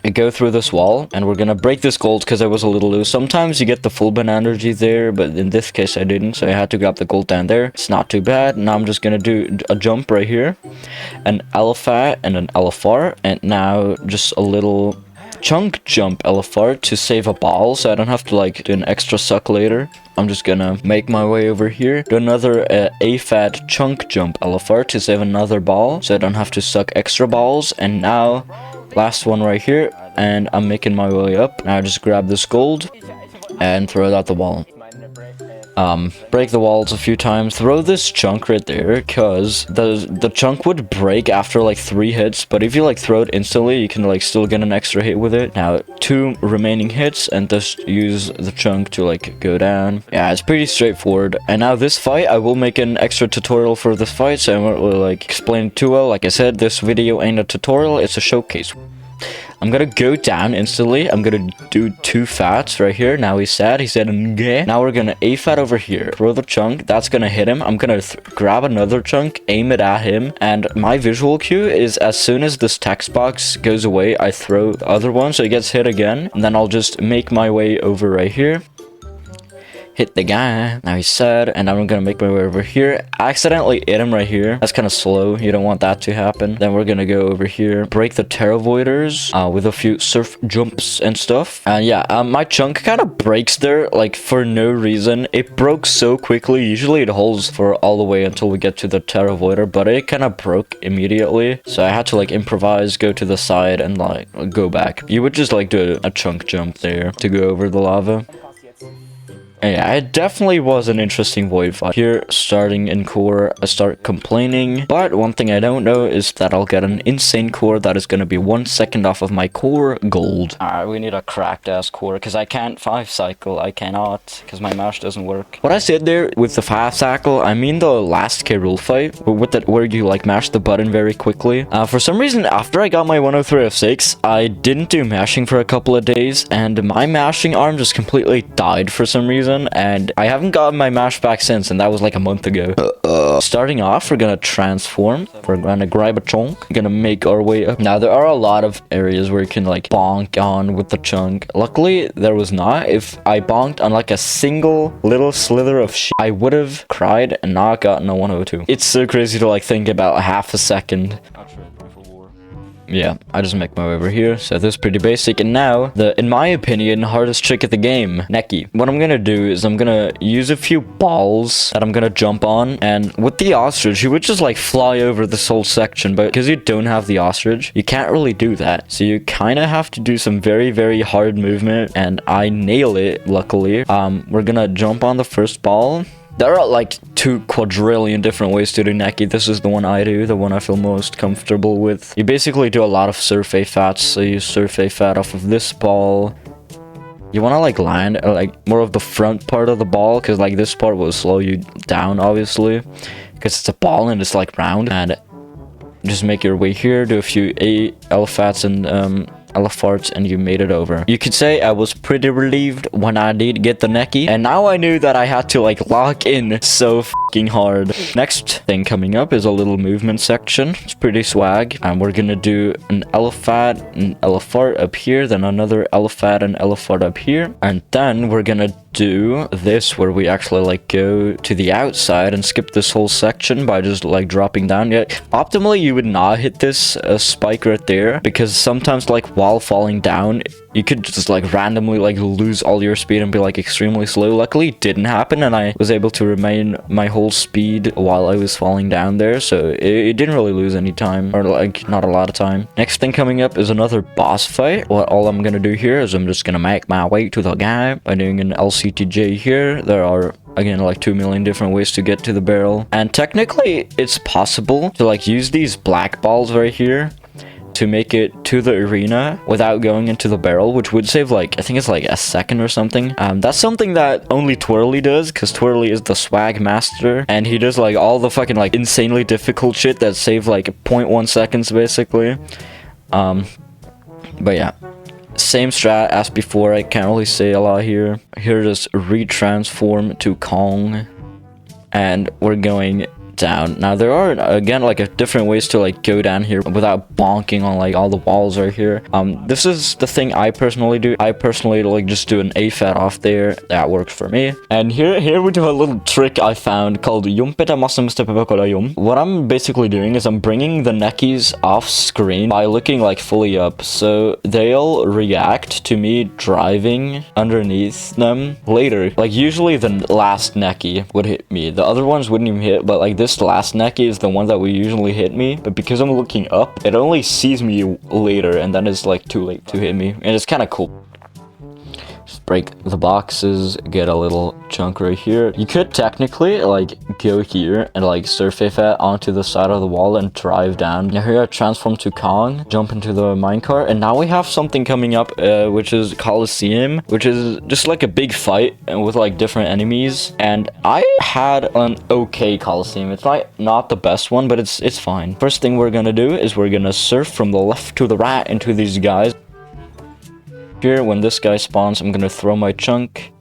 and go through this wall, and we're gonna break this gold because I was a little loose. Sometimes you get the full banana energy there, but in this case I didn't, so I had to grab the gold down there. It's not too bad. Now I'm just gonna do a jump right here, an elephant and an LFR, and now just a little chunk jump LFR to save a ball, so I don't have to like do an extra suck later. I'm just gonna make my way over here, do another AFAT chunk jump LFR to save another ball, so I don't have to suck extra balls. And now last one right here, and I'm making my way up. Now I just grab this gold and throw it out the wall. Break the walls a few times, throw this chunk right there, because the chunk would break after like 3 hits, but if you like throw it instantly, you can like still get an extra hit with it. Now 2 remaining hits, and just use the chunk to like go down. Yeah, it's pretty straightforward. And now this fight, I will make an extra tutorial for this fight, so I won't really like explain it too well. Like I said, this video ain't a tutorial, it's a showcase. I'm gonna go down instantly. I'm gonna do 2 fats right here. Now he's sad. He said, "Ngeh." Now we're gonna A fat over here. Throw the chunk. That's gonna hit him. I'm gonna grab another chunk, aim it at him. And my visual cue is as soon as this text box goes away, I throw the other one so he gets hit again. And then I'll just make my way over right here. Hit the guy. Now he's sad, and now I'm gonna make my way over here. Accidentally hit him right here. That's kind of slow. You don't want that to happen. Then we're gonna go over here, break the Terravoiders with a few surf jumps and stuff. And yeah, my chunk kind of breaks there, like for no reason. It broke so quickly. Usually it holds for all the way until we get to the Terravoider, but it kind of broke immediately. So I had to like improvise, go to the side, and like go back. You would just like do a chunk jump there to go over the lava. Yeah, it definitely was an interesting void fight. Here, starting in core, I start complaining. But one thing I don't know is that I'll get an insane core that is going to be 1 second off of my core gold. Alright, we need a cracked ass core because I can't 5 cycle. I cannot because my mouse doesn't work. What I said there with the 5 cycle, I mean the last K rule fight with that where you like mash the button very quickly. For some reason, after I got my 103 F6, I didn't do mashing for a couple of days, and my mashing arm just completely died for some reason. reason, and I haven't gotten my mash back since, and that was like a month ago. Starting off, we're gonna transform. We're gonna grab a chunk. We're gonna make our way up. Now, there are a lot of areas where you can like bonk on with the chunk. Luckily, there was not. If I bonked on like a single little slither of shit, I would have cried and not gotten a 102. It's so crazy to like think about half a second. Yeah, I just make my way over here. So this is pretty basic. And now, in my opinion, hardest trick at the game, Neki. What I'm gonna do is I'm gonna use a few balls that I'm gonna jump on. And with the ostrich, you would just like fly over this whole section. But because you don't have the ostrich, you can't really do that. So you kind of have to do some very, very hard movement. And I nail it, luckily. We're gonna jump on the first ball. There are like 2 quadrillion different ways to do Neki. This is the one I do, the one I feel most comfortable with. You basically do a lot of surf A fats. So you surf A fat off of this ball. You want to like land like more of the front part of the ball, because like this part will slow you down, obviously, because it's a ball and it's like round. And just make your way here, do a few L-fats and L-farts, and you made it over. You could say I was pretty relieved when I did get the Neki, and now I knew that I had to like lock in so fucking hard. Next thing coming up is a little movement section. It's pretty swag, and we're gonna do an L-fat and L-fart up here, then another L-fat and L-fart up here, and then we're gonna do this where we actually like go to the outside and skip this whole section by just like dropping down. Yet optimally you would not hit this spike right there, because sometimes like while falling down you could just like randomly like lose all your speed and be like extremely slow. Luckily it didn't happen, and I was able to remain my whole speed while I was falling down there, so it didn't really lose any time, or like not a lot of time. Next thing coming up is another boss fight. What all I'm gonna do here is I'm just gonna make my way to the guy by doing an LCTJ here. There are again like 2 million different ways to get to the barrel, and technically it's possible to like use these black balls right here to make it to the arena without going into the barrel, which would save like, I think it's like a second or something. That's something that only Twirly does, because Twirly is the swag master, and he does like all the fucking like insanely difficult shit that save like 0.1 seconds basically. But yeah, same strat as before. I can't really say a lot here. Here, just retransform to Kong, and we're going down. Now there are again like different ways to like go down here without bonking on like all the walls right here. This is the thing I personally do. I personally like just do an A-fat off there. That works for me. And here we do a little trick I found called Jumpeta Massamista Pepekola. What I'm basically doing is I'm bringing the Nekis off screen by looking like fully up, so they'll react to me driving underneath them later. Like usually the last Neki would hit me. The other ones wouldn't even hit, but like this last Neki is the one that will usually hit me, but because I'm looking up, it only sees me later, and then it's like too late to hit me, and it's kind of cool. Just break the boxes, get a little chunk right here. You could technically like go here and like surf it onto the side of the wall and drive down. Now here I transform to Kong, jump into the minecart, and now we have something coming up, which is Coliseum, which is just like a big fight with like different enemies. And I had an okay Coliseum. It's not the best one, but it's fine. First thing we're gonna do is we're gonna surf from the left to the right into these guys. Here, when this guy spawns, I'm gonna throw my chunk,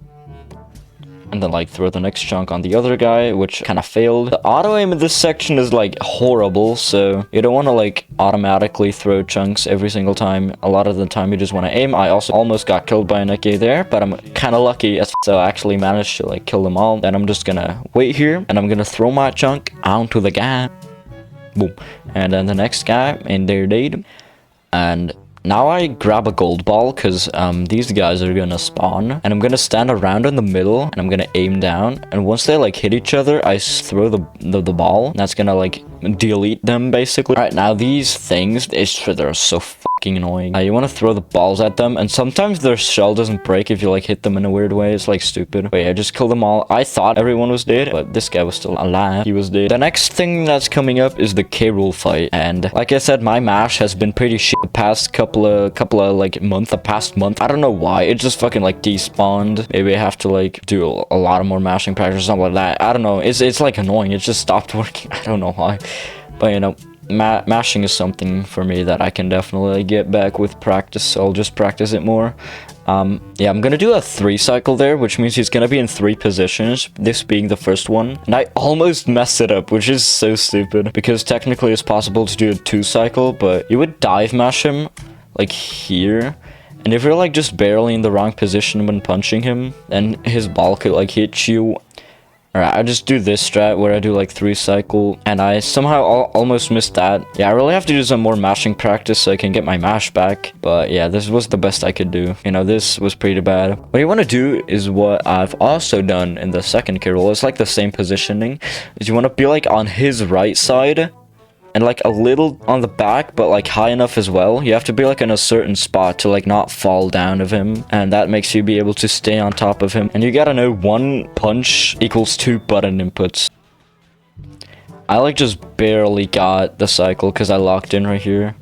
and then like throw the next chunk on the other guy, which kind of failed. The auto aim in this section is like horrible, so you don't want to like automatically throw chunks every single time. A lot of the time you just want to aim. I also almost got killed by a Neki there, but I'm kind of lucky, so I actually managed to like kill them all. Then I'm just gonna wait here, and I'm gonna throw my chunk onto the guy. Boom. And then the next guy, and they're dead. And now I grab a gold ball, because these guys are gonna spawn, and I'm gonna stand around in the middle, and I'm gonna aim down, and once they like hit each other, I throw the ball, and that's gonna like delete them basically. All right, now these things, they're so fucking annoying. You want to throw the balls at them, and sometimes their shell doesn't break if you like hit them in a weird way. It's like stupid. But yeah, I just killed them all. I thought everyone was dead, but this guy was still alive. He was dead. The next thing that's coming up is the K-Rool fight, and like I said, my mash has been pretty shit the past couple of like past month. I don't know why. It just fucking like despawned. Maybe I have to like do a lot of more mashing practice or something like that. I don't know. It's like annoying. It just stopped working. I don't know why. But you know, mashing is something for me that I can definitely get back with practice, so I'll just practice it more. Yeah, I'm gonna do a 3 cycle there, which means he's gonna be in 3 positions, this being the first one. And I almost messed it up, which is so stupid, because technically it's possible to do a 2 cycle, but you would dive mash him, like here. And if you're like just barely in the wrong position when punching him, then his ball could like hit you. Alright, I just do this strat where I do like 3 cycle, and I somehow almost missed that. Yeah, I really have to do some more mashing practice so I can get my mash back. But yeah, this was the best I could do. You know, this was pretty bad. What you want to do is what I've also done in the second K roll. It's like the same positioning. Is you want to be like on his right side, and like a little on the back, but like high enough as well. You have to be like in a certain spot to like not fall down of him, and that makes you be able to stay on top of him. And you gotta know 1 punch equals 2 button inputs. I like just barely got the cycle because I locked in right here.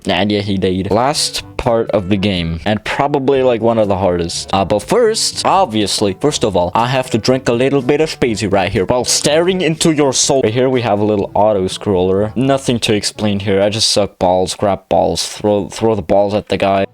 And yeah, he died. Last part of the game, and probably like one of the hardest. But first, obviously, first of all, I have to drink a little bit of spacey right here while staring into your soul. Right here we have a little auto scroller. Nothing to explain here. I just suck balls, grab balls, throw the balls at the guy.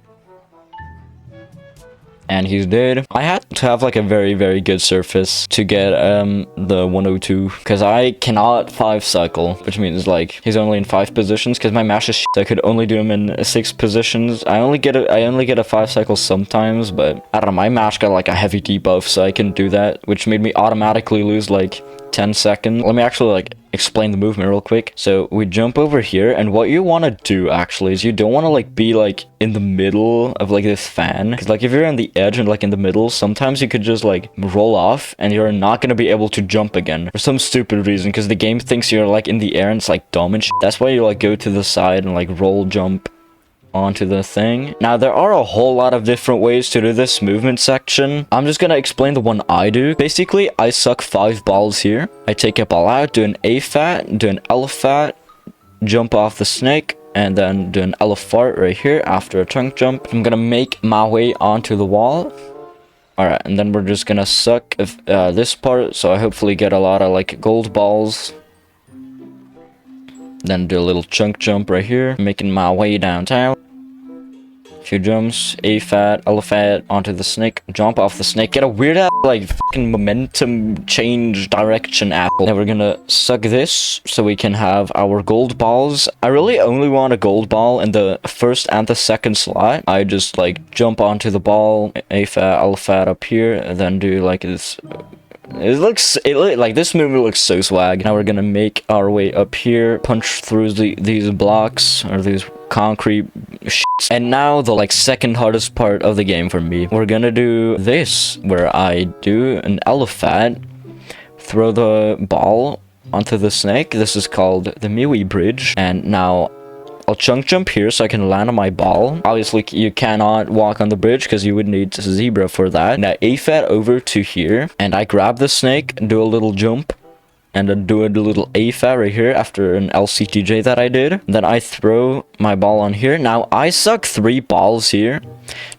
And he's dead. I had to have like a very good surface to get the 102, because I cannot 5 cycle, which means like he's only in 5 positions, because my mash is shit. I could only do him in 6 positions. I only get a 5 cycle sometimes, but I don't know, my mash got like a heavy debuff, so I can do that, which made me automatically lose like 10 seconds. Let me actually like explain the movement real quick. So we jump over here, and what you want to do actually is you don't want to like be like in the middle of like this fan, because like if you're on the edge and like in the middle, sometimes you could just like roll off and you're not going to be able to jump again for some stupid reason, because the game thinks you're like in the air and it's like dumb and shit. That's why you like go to the side and like roll jump onto the thing. Now there are a whole lot of different ways to do this movement section. I'm just gonna explain the one I do. Basically, I suck 5 balls here. I take a ball out, do an A fat, do an L fat, jump off the snake, and then do an L fart right here after a chunk jump. I'm gonna make my way onto the wall. Alright, and then we're just gonna suck this part, so I hopefully get a lot of like gold balls. Then do a little chunk jump right here, making my way downtown. Few jumps, A fat, L fat, onto the snake, jump off the snake, get a weird ass like fucking momentum change direction apple. Now we're gonna suck this so we can have our gold balls. I really only want a gold ball in the first and the second slot. I just like jump onto the ball, A fat, L fat up here, and then do like this. Like this movement looks so swag. Now we're gonna make our way up here, punch through these blocks or these concrete shits. And now the like second hardest part of the game for me. We're gonna do this where I do an elephant, throw the ball onto the snake. This is called the Miwi bridge. And now I'll chunk jump here so I can land on my ball. Obviously, you cannot walk on the bridge because you would need zebra for that. Now, A-fat over to here, and I grab the snake and do a little jump, and then do a little A-fat right here after an LCTJ that I did. Then I throw my ball on here. Now, I suck 3 balls here.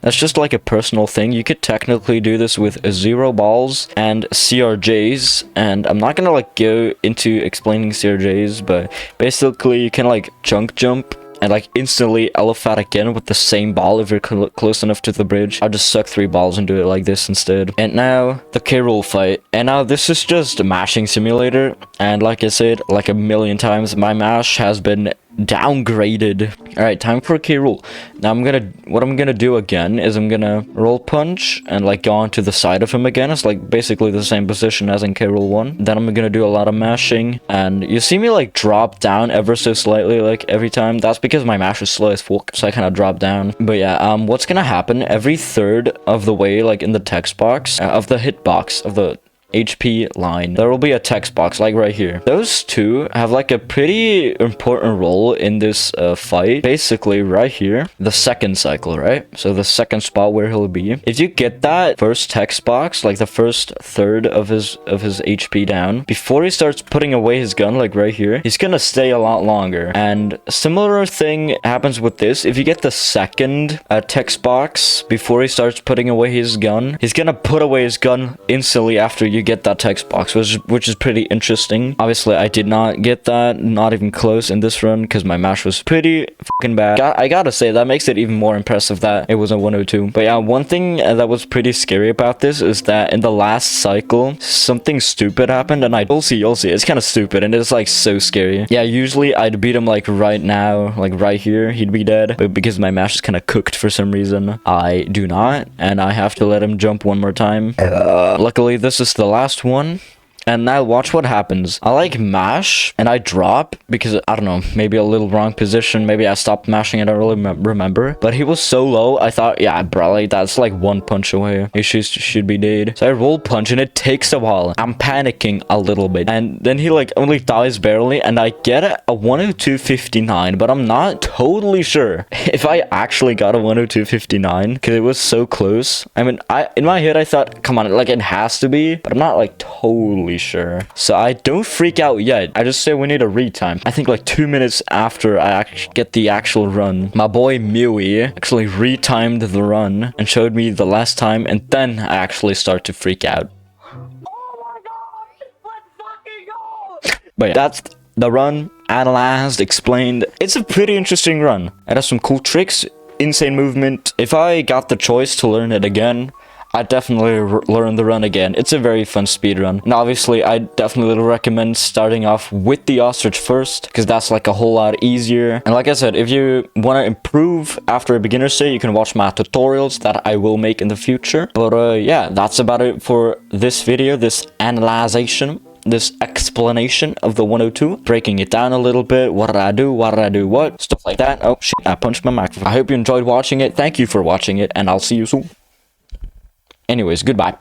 That's just like a personal thing. You could technically do this with 0 balls and CRJs, and I'm not gonna like go into explaining CRJs, but basically you can like chunk jump and like instantly elephant again with the same ball if you're close enough to the bridge. I'll just suck 3 balls and do it like this instead. And now the K-roll fight. And now this is just a mashing simulator, and like I said like a million times, my mash has been downgraded. All right, time for a K-roll. Now what I'm gonna do again is I'm gonna roll punch and like go onto the side of him again. It's like basically the same position as in K-roll 1. Then I'm gonna do a lot of mashing, and you see me like drop down ever so slightly like every time. That's because my mash is slow as fuck, so I kind of drop down. But yeah, what's gonna happen every third of the way, like in the text box of the hitbox of the HP line, there will be a text box like right here. Those two have like a pretty important role in this fight. Basically right here, the second cycle, right? So the second spot where he'll be. If you get that first text box, like the first third of his HP down, before he starts putting away his gun, like right here, he's gonna stay a lot longer. And similar thing happens with this. If you get the second text box before he starts putting away his gun, he's gonna put away his gun instantly after you you get that text box, which is pretty interesting. Obviously, I did not get that, not even close in this run, because my mash was pretty fucking bad. I gotta say, that makes it even more impressive that it was a 102. But yeah, one thing that was pretty scary about this is that in the last cycle, something stupid happened, and you'll see, it's kind of stupid, and it's like so scary. Yeah, usually I'd beat him like right now, like right here, he'd be dead, but because my mash is kind of cooked for some reason, I do not, and I have to let him jump one more time. Luckily, this is the last one. And now watch what happens. I like mash and I drop because, I don't know, maybe a little wrong position. Maybe I stopped mashing, I don't really remember. But he was so low, I thought, yeah, bro, like, that's like one punch away. He should be dead. So I roll punch and it takes a while. I'm panicking a little bit. And then he like only dies barely. And I get a 102.59, but I'm not totally sure if I actually got a 102.59 because it was so close. I mean, in my head, I thought, come on, like it has to be, but I'm not like totally sure. So I don't freak out yet. I just say we need a retime. I think like 2 minutes after I get the actual run, my boy Mewy actually retimed the run and showed me the last time, and then I actually start to freak out. Oh my god, let's fucking go! But yeah, that's the run, analyzed, explained. It's a pretty interesting run. It has some cool tricks, insane movement. If I got the choice to learn it again, I definitely learn the run again. It's a very fun speed run. And obviously, I definitely recommend starting off with the ostrich first, because that's like a whole lot easier. And like I said, if you want to improve after a beginner state, you can watch my tutorials that I will make in the future. But yeah, that's about it for this video, this analyzation, this explanation of the 102, breaking it down a little bit. What did I do? Why did I do what? Stuff like that. Oh shit, I punched my microphone. I hope you enjoyed watching it. Thank you for watching it, and I'll see you soon. Anyways, goodbye.